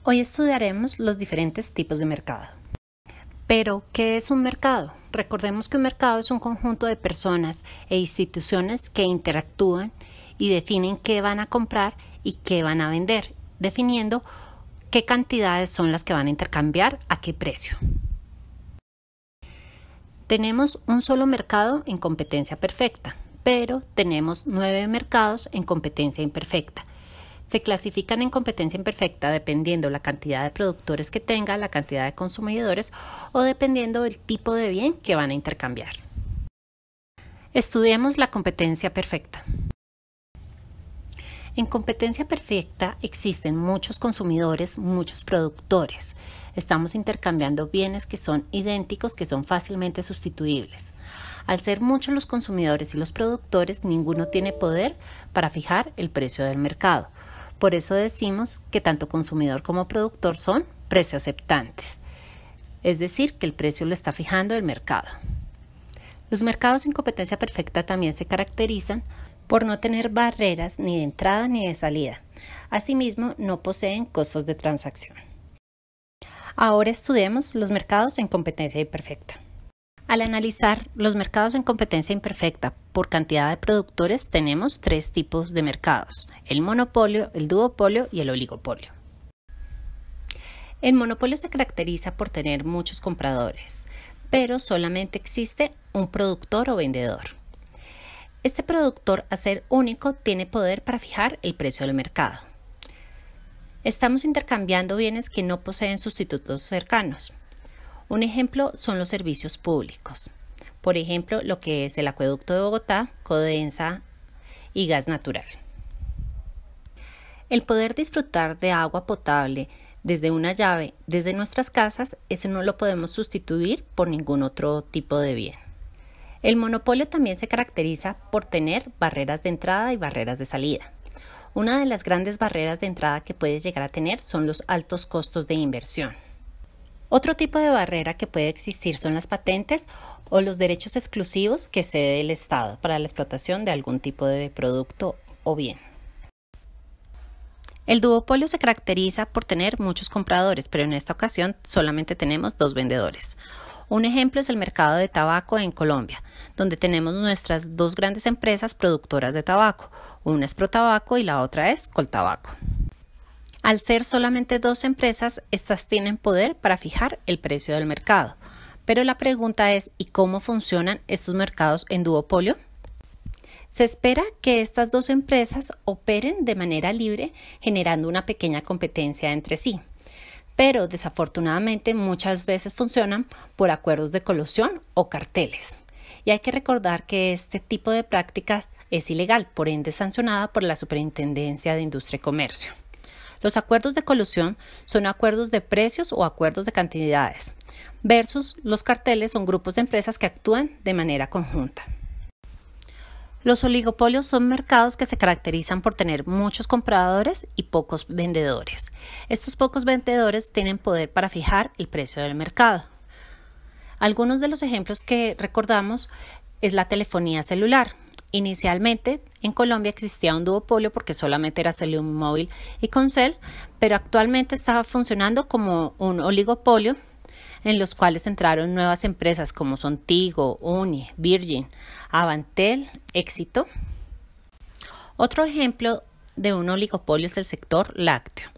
Hoy estudiaremos los diferentes tipos de mercado. Pero, ¿qué es un mercado? Recordemos que un mercado es un conjunto de personas e instituciones que interactúan y definen qué van a comprar y qué van a vender, definiendo qué cantidades son las que van a intercambiar a qué precio. Tenemos un solo mercado en competencia perfecta, pero tenemos 9 mercados en competencia imperfecta. Se clasifican en competencia imperfecta dependiendo la cantidad de productores que tenga, la cantidad de consumidores o dependiendo del tipo de bien que van a intercambiar. Estudiemos la competencia perfecta. En competencia perfecta existen muchos consumidores, muchos productores. Estamos intercambiando bienes que son idénticos, que son fácilmente sustituibles. Al ser muchos los consumidores y los productores, ninguno tiene poder para fijar el precio del mercado. Por eso decimos que tanto consumidor como productor son precio aceptantes, es decir, que el precio lo está fijando el mercado. Los mercados en competencia perfecta también se caracterizan por no tener barreras ni de entrada ni de salida. Asimismo, no poseen costos de transacción. Ahora estudiemos los mercados en competencia imperfecta. Al analizar los mercados en competencia imperfecta por cantidad de productores, tenemos 3 tipos de mercados: el monopolio, el duopolio y el oligopolio. El monopolio se caracteriza por tener muchos compradores, pero solamente existe un productor o vendedor. Este productor, al ser único, tiene poder para fijar el precio del mercado. Estamos intercambiando bienes que no poseen sustitutos cercanos. Un ejemplo son los servicios públicos. Por ejemplo, lo que es el acueducto de Bogotá, Codensa y gas natural. El poder disfrutar de agua potable desde una llave, desde nuestras casas, eso no lo podemos sustituir por ningún otro tipo de bien. El monopolio también se caracteriza por tener barreras de entrada y barreras de salida. Una de las grandes barreras de entrada que puede llegar a tener son los altos costos de inversión. Otro tipo de barrera que puede existir son las patentes o los derechos exclusivos que cede el Estado para la explotación de algún tipo de producto o bien. El duopolio se caracteriza por tener muchos compradores, pero en esta ocasión solamente tenemos 2 vendedores. Un ejemplo es el mercado de tabaco en Colombia, donde tenemos nuestras 2 grandes empresas productoras de tabaco. Una es Protabaco y la otra es Coltabaco. Al ser solamente 2 empresas, estas tienen poder para fijar el precio del mercado. Pero la pregunta es, ¿y cómo funcionan estos mercados en duopolio? Se espera que estas 2 empresas operen de manera libre, generando una pequeña competencia entre sí. Pero desafortunadamente muchas veces funcionan por acuerdos de colusión o carteles. Y hay que recordar que este tipo de prácticas es ilegal, por ende sancionada por la Superintendencia de Industria y Comercio. Los acuerdos de colusión son acuerdos de precios o acuerdos de cantidades, versus los carteles son grupos de empresas que actúan de manera conjunta. Los oligopolios son mercados que se caracterizan por tener muchos compradores y pocos vendedores. Estos pocos vendedores tienen poder para fijar el precio del mercado. Algunos de los ejemplos que recordamos es la telefonía celular. Inicialmente, en Colombia existía un duopolio porque solamente era Celumóvil y Concel, pero actualmente está funcionando como un oligopolio en los cuales entraron nuevas empresas como son Tigo, Uni, Virgin, Avantel, Éxito. Otro ejemplo de un oligopolio es el sector lácteo,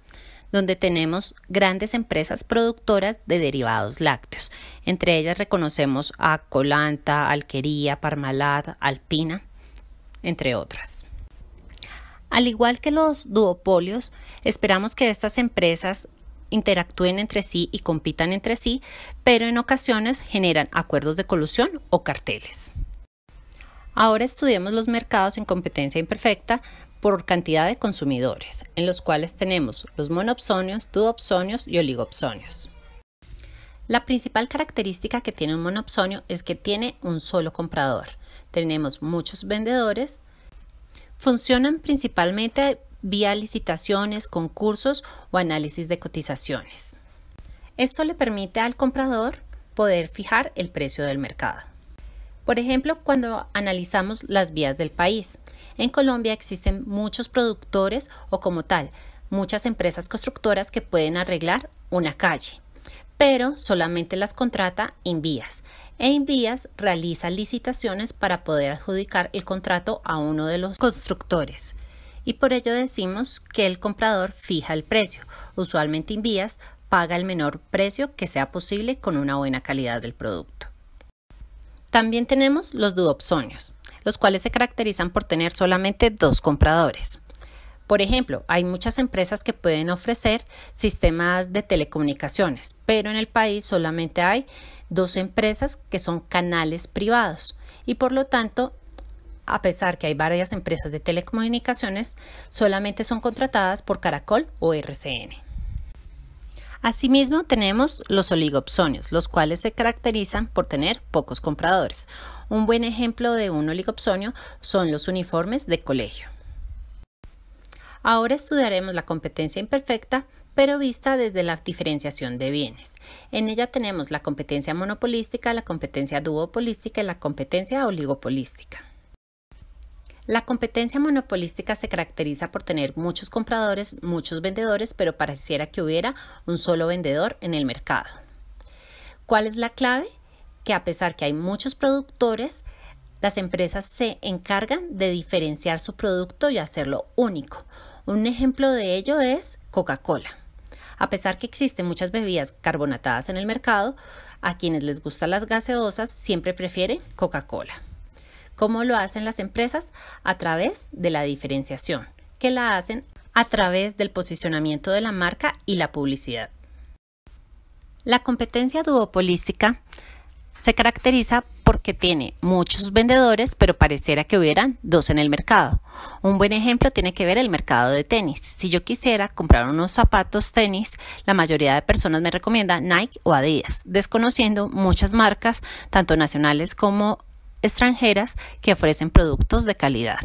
donde tenemos grandes empresas productoras de derivados lácteos. Entre ellas reconocemos a Colanta, Alquería, Parmalat, Alpina, entre otras. Al igual que los duopolios, esperamos que estas empresas interactúen entre sí y compitan entre sí, pero en ocasiones generan acuerdos de colusión o carteles. Ahora estudiemos los mercados en competencia imperfecta por cantidad de consumidores, en los cuales tenemos los monopsonios, duopsonios y oligopsonios. La principal característica que tiene un monopsonio es que tiene un solo comprador. Tenemos muchos vendedores. Funcionan principalmente vía licitaciones, concursos o análisis de cotizaciones. Esto le permite al comprador poder fijar el precio del mercado. Por ejemplo, cuando analizamos las vías del país, en Colombia existen muchos productores o como tal, muchas empresas constructoras que pueden arreglar una calle, pero solamente las contrata Invías. E Invías realiza licitaciones para poder adjudicar el contrato a uno de los constructores. Y por ello decimos que el comprador fija el precio. Usualmente Invías paga el menor precio que sea posible con una buena calidad del producto. También tenemos los duopsonios, los cuales se caracterizan por tener solamente dos compradores. Por ejemplo, hay muchas empresas que pueden ofrecer sistemas de telecomunicaciones, pero en el país solamente hay dos empresas que son canales privados y por lo tanto, a pesar que hay varias empresas de telecomunicaciones, solamente son contratadas por Caracol o RCN. Asimismo, tenemos los oligopsonios, los cuales se caracterizan por tener pocos compradores. Un buen ejemplo de un oligopsonio son los uniformes de colegio. Ahora estudiaremos la competencia imperfecta, pero vista desde la diferenciación de bienes. En ella tenemos la competencia monopolística, la competencia duopolística y la competencia oligopolística. La competencia monopolística se caracteriza por tener muchos compradores, muchos vendedores, pero pareciera que hubiera un solo vendedor en el mercado. ¿Cuál es la clave? Que a pesar que hay muchos productores, las empresas se encargan de diferenciar su producto y hacerlo único. Un ejemplo de ello es Coca-Cola. A pesar que existen muchas bebidas carbonatadas en el mercado, a quienes les gustan las gaseosas siempre prefieren Coca-Cola. ¿Cómo lo hacen las empresas? A través de la diferenciación, que la hacen a través del posicionamiento de la marca y la publicidad. La competencia duopolística se caracteriza porque tiene muchos vendedores, pero pareciera que hubieran dos en el mercado. Un buen ejemplo tiene que ver el mercado de tenis. Si yo quisiera comprar unos zapatos tenis, la mayoría de personas me recomienda Nike o Adidas, desconociendo muchas marcas, tanto nacionales como extranjeras, que ofrecen productos de calidad.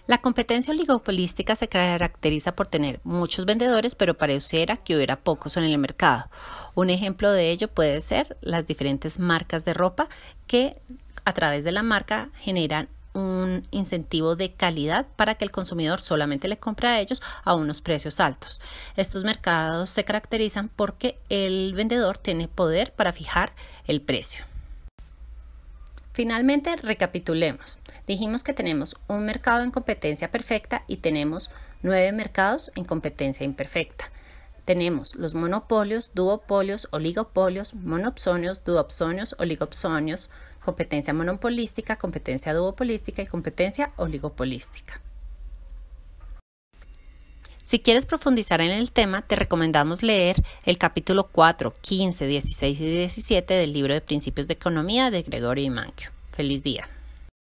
La competencia oligopolística se caracteriza por tener muchos vendedores, pero pareciera que hubiera pocos en el mercado. Un ejemplo de ello puede ser las diferentes marcas de ropa que a través de la marca generan un incentivo de calidad para que el consumidor solamente le compre a ellos a unos precios altos. Estos mercados se caracterizan porque el vendedor tiene poder para fijar el precio. Finalmente, recapitulemos. Dijimos que tenemos un mercado en competencia perfecta y tenemos 9 mercados en competencia imperfecta. Tenemos los monopolios, duopolios, oligopolios, monopsonios, duopsonios, oligopsonios, competencia monopolística, competencia duopolística y competencia oligopolística. Si quieres profundizar en el tema, te recomendamos leer el capítulo 4, 15, 16 y 17 del libro de Principios de Economía de Gregorio y Mankiw. ¡Feliz día!